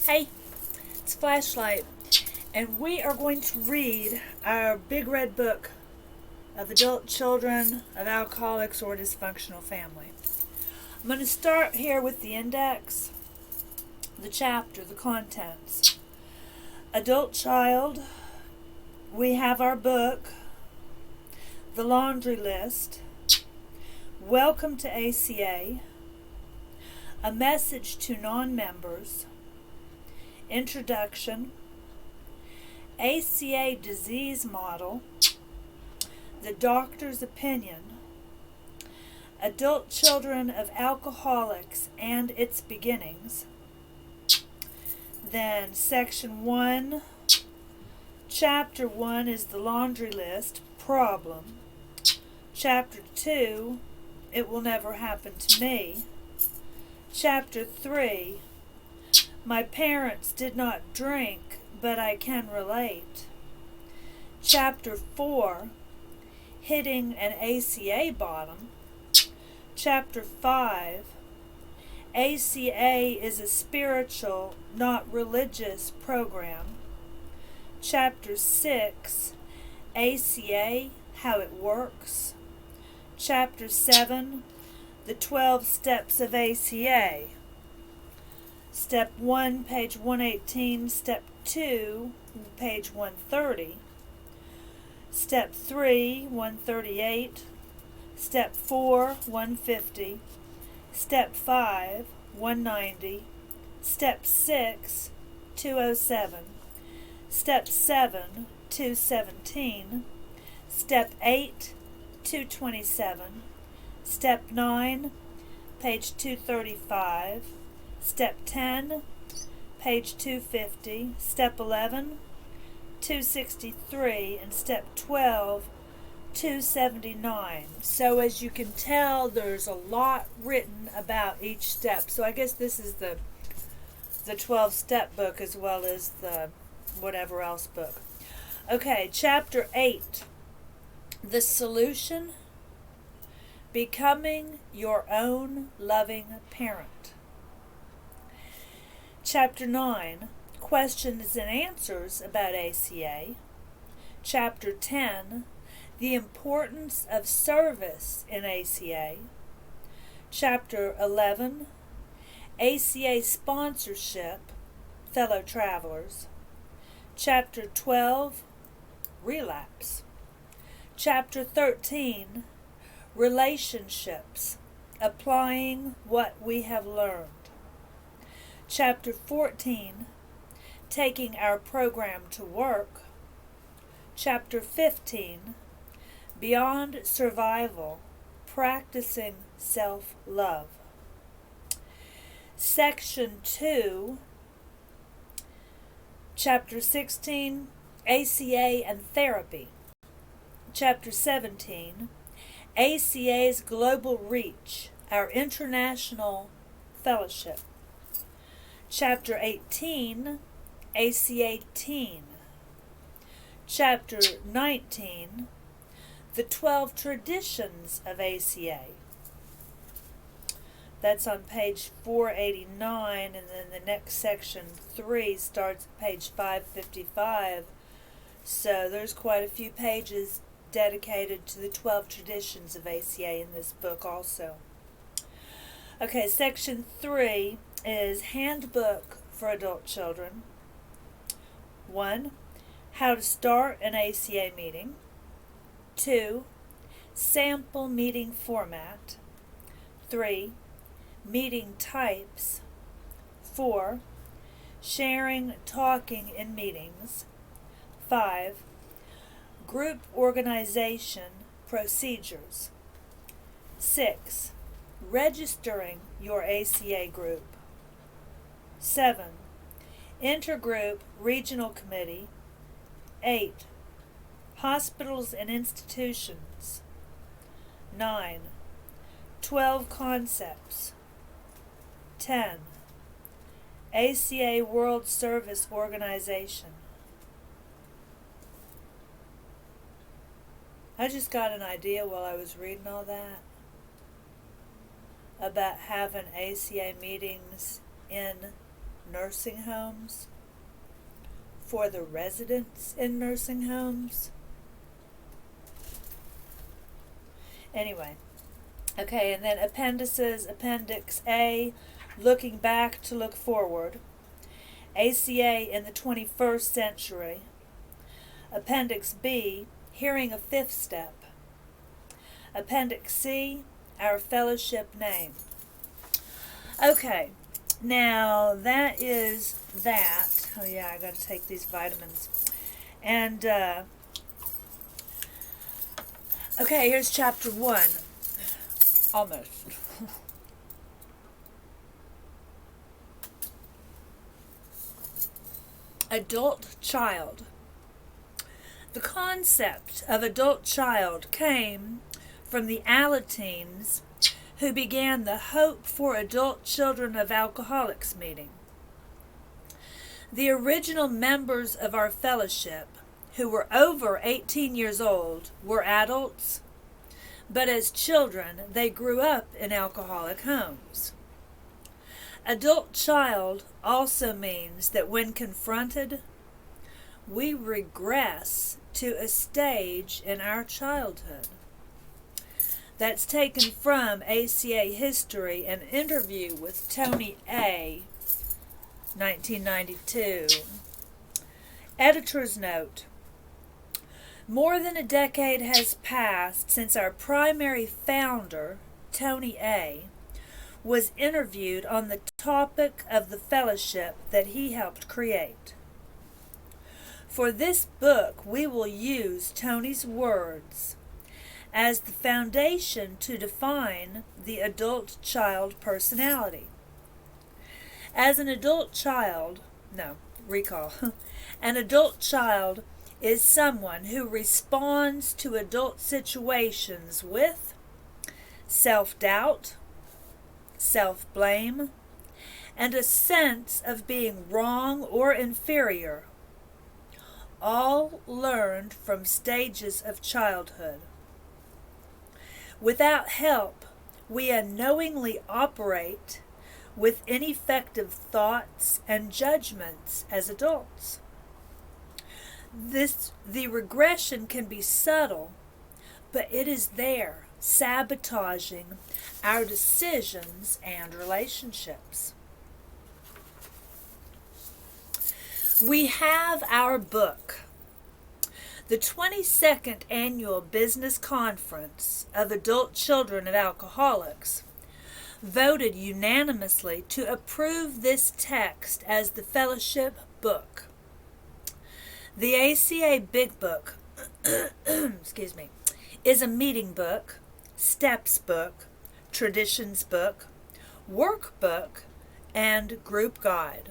Hey, it's Flashlight, and we are going to read our big red book of adult children of alcoholics or dysfunctional family. I'm going to start here with the index, the chapter, the contents. Adult child, we have our book, the laundry list, welcome to ACA, a message to non-members, introduction, ACA disease model, the doctor's opinion, adult children of alcoholics and its beginnings. Then section 1, chapter 1 is the laundry list, problem. Chapter 2, it will never happen to me. Chapter 3, my parents did not drink, but I can relate. Chapter 4, hitting an ACA bottom. Chapter 5, ACA is a spiritual, not religious program. Chapter 6, ACA, how it works. Chapter 7, the 12 steps of ACA. Step 1, page 118. Step 2, page 130. Step 3, 138. Step 4, 150. Step 5, 190. Step 6, 207. Step 7, 217. Step 8, 227. Step 9, page 235. Step 10, page 250, Step 11, 263, and Step 12, 279. So as you can tell, there's a lot written about each step. So I guess this is the 12-step book as well as the whatever else book. Okay, Chapter 8, the solution, becoming your own loving parent. Chapter 9, questions and answers about ACA. Chapter 10, the importance of service in ACA. Chapter 11, ACA sponsorship, fellow travelers. Chapter 12, relapse. Chapter 13, relationships, applying what we have learned. Chapter 14, taking our program to work. Chapter 15, beyond survival, practicing self-love. Section 2, Chapter 16, ACA and therapy. Chapter 17, ACA's global reach, our international fellowship. Chapter 18, ACA Teen. Chapter 19, the 12 traditions of ACA. That's on page 489, and then the next section 3 starts at page 555. So there's quite a few pages dedicated to the 12 traditions of ACA in this book also. Okay, section 3 is Handbook for Adult Children. 1. How to start an ACA meeting. 2. Sample meeting format. 3. Meeting types. 4. Sharing, talking in meetings. 5. Group organization procedures. 6. Registering your ACA group. 7. Intergroup regional committee. 8. Hospitals and institutions. 9. 12 concepts. 10. ACA World Service Organization. I just got an idea while I was reading all that about having ACA meetings in nursing homes, for the residents in nursing homes. Anyway, okay, and then appendices, Appendix A, looking back to look forward, ACA in the 21st century, Appendix B, hearing a fifth step, Appendix C, our fellowship name. Okay, now that is that. Oh yeah, I gotta take these vitamins. And, okay, here's chapter 1. Almost. Adult child. The concept of adult child came from the Alateens, who began the Hope for Adult Children of Alcoholics meeting. The original members of our fellowship, who were over 18 years old, were adults, but as children they grew up in alcoholic homes. Adult child also means that when confronted, we regress to a stage in our childhood. That's taken from ACA History, an interview with Tony A., 1992. Editor's note. More than a decade has passed since our primary founder, Tony A., was interviewed on the topic of the fellowship that he helped create. For this book, we will use Tony's words as the foundation to define the adult-child personality. As an adult child, an adult child is someone who responds to adult situations with self-doubt, self-blame, and a sense of being wrong or inferior, all learned from stages of childhood. Without help, we unknowingly operate with ineffective thoughts and judgments as adults. The regression can be subtle, but it is there, sabotaging our decisions and relationships. We have our book. The 22nd Annual Business Conference of Adult Children of Alcoholics voted unanimously to approve this text as the fellowship book. The ACA Big Book is a meeting book, steps book, traditions book, workbook, and group guide.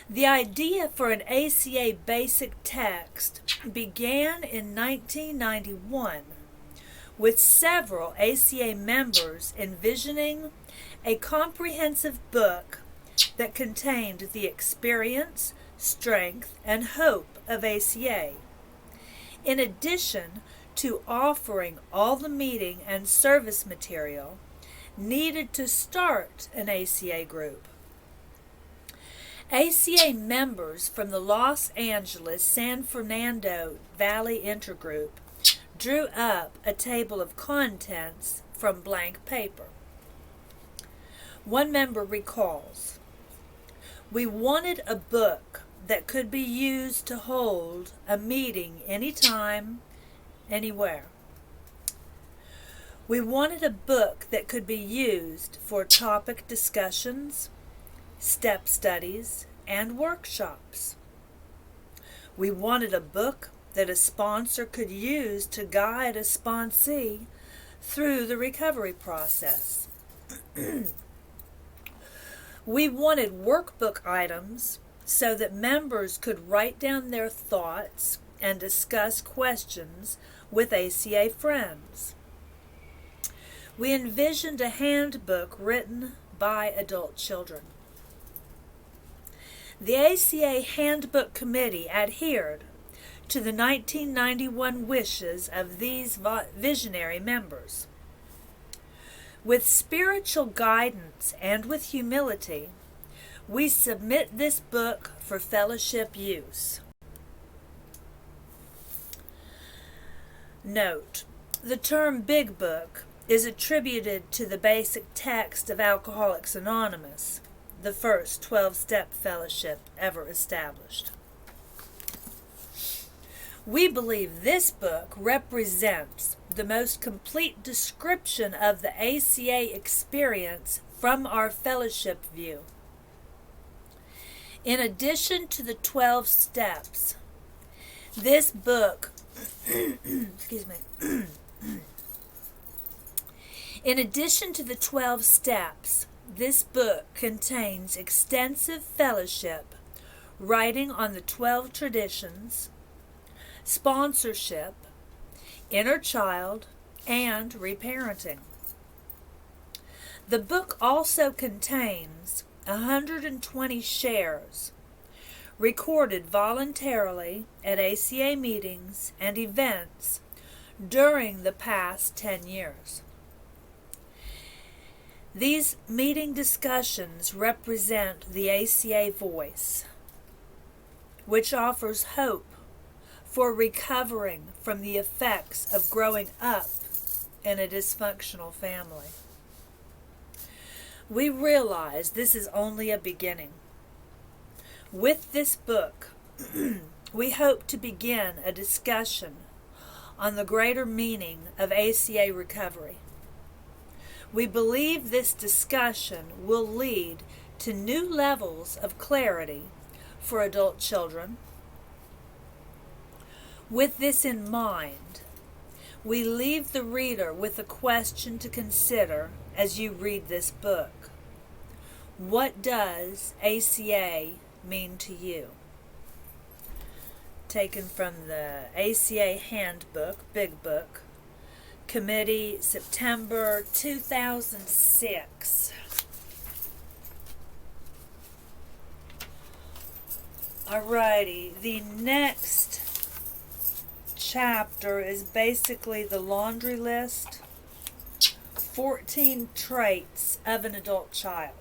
The idea for an ACA basic text began in 1991 with several ACA members envisioning a comprehensive book that contained the experience, strength, and hope of ACA, in addition to offering all the meeting and service material needed to start an ACA group. ACA members from the Los Angeles-San Fernando Valley Intergroup drew up a table of contents from blank paper. One member recalls, "We wanted a book that could be used to hold a meeting anytime, anywhere. We wanted a book that could be used for topic discussions, step studies, and workshops. We wanted a book that a sponsor could use to guide a sponsee through the recovery process. We wanted workbook items so that members could write down their thoughts and discuss questions with ACA friends. We envisioned a handbook written by adult children. The ACA Handbook Committee adhered to the 1991 wishes of these visionary members. With spiritual guidance and with humility, We submit this book for fellowship use. Note: the term Big Book is attributed to the basic text of Alcoholics Anonymous, the first 12-step fellowship ever established. We believe this book represents the most complete description of the ACA experience from our fellowship view. In addition to the 12 steps, this book excuse me. In addition to the 12 steps, this book contains extensive fellowship, writing on the 12 traditions, sponsorship, inner child, and reparenting. The book also contains 120 shares recorded voluntarily at ACA meetings and events during the past 10 years. These meeting discussions represent the ACA voice, which offers hope for recovering from the effects of growing up in a dysfunctional family. We realize this is only a beginning. With this book, we hope to begin a discussion on the greater meaning of ACA recovery. We believe this discussion will lead to new levels of clarity for adult children. With this in mind, we leave the reader with a question to consider as you read this book. What does ACA mean to you? Taken from the ACA Handbook, Big Book, Committee, September 2006. Alrighty, the next chapter is basically the laundry list, 14 traits of an adult child.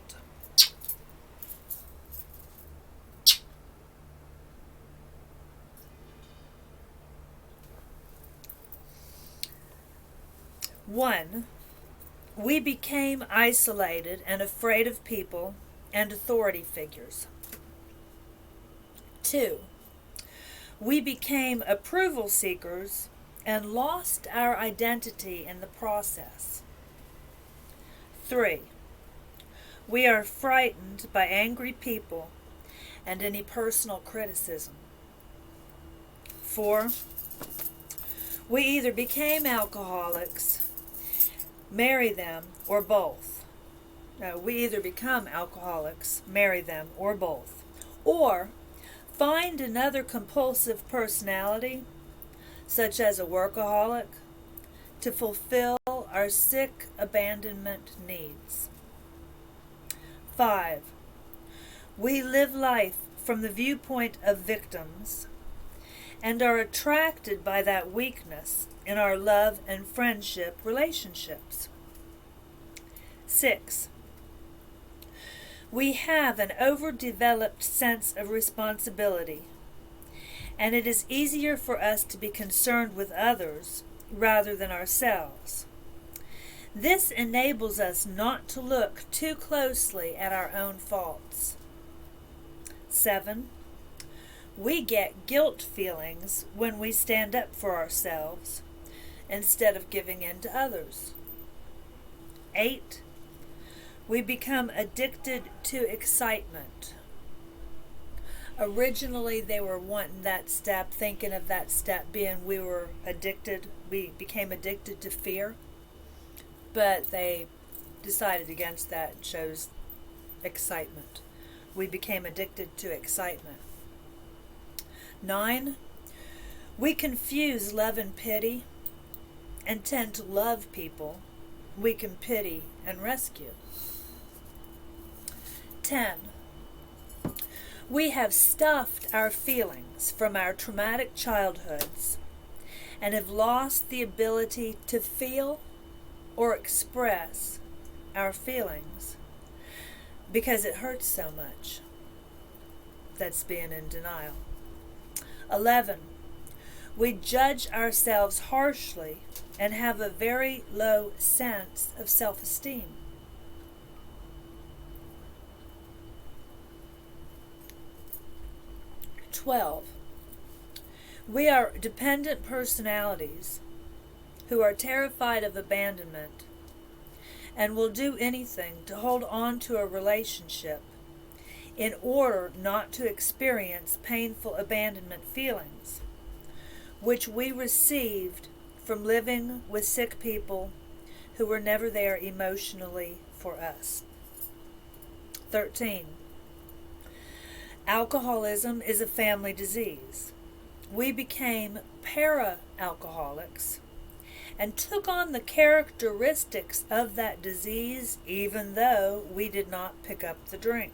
One, we became isolated and afraid of people and authority figures. 2, we became approval seekers and lost our identity in the process. 3, we are frightened by angry people and any personal criticism. 4, we either became alcoholics, marry them, or both. We either become alcoholics, marry them, or both. Or find another compulsive personality, such as a workaholic, to fulfill our sick abandonment needs. 5, we live life from the viewpoint of victims and are attracted by that weakness in our love and friendship relationships. 6, we have an overdeveloped sense of responsibility, and it is easier for us to be concerned with others rather than ourselves. This enables us not to look too closely at our own faults. 7, we get guilt feelings when we stand up for ourselves instead of giving in to others. 8, we become addicted to excitement. Originally, they were wanting that step, thinking of that step being we became addicted to fear, but they decided against that and chose excitement. We became addicted to excitement. 9, we confuse love and pity and tend to love people we can pity and rescue. 10, we have stuffed our feelings from our traumatic childhoods and have lost the ability to feel or express our feelings. because it hurts so much. That's being in denial. 11. We judge ourselves harshly and have a very low sense of self-esteem. 12. We are dependent personalities who are terrified of abandonment and will do anything to hold on to a relationship in order not to experience painful abandonment feelings, which we received from living with sick people who were never there emotionally for us. 13. Alcoholism is a family disease. We became para-alcoholics and took on the characteristics of that disease even though we did not pick up the drink.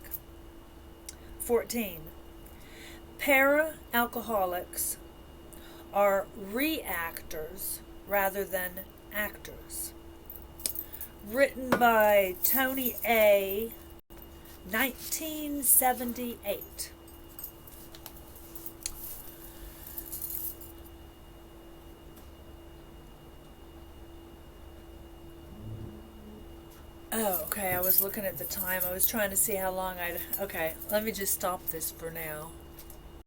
14. Para-alcoholics are reactors rather than actors. Written by Tony A., 1978. Oh, okay, I was looking at the time. I was trying to see how long okay, let me just stop this for now.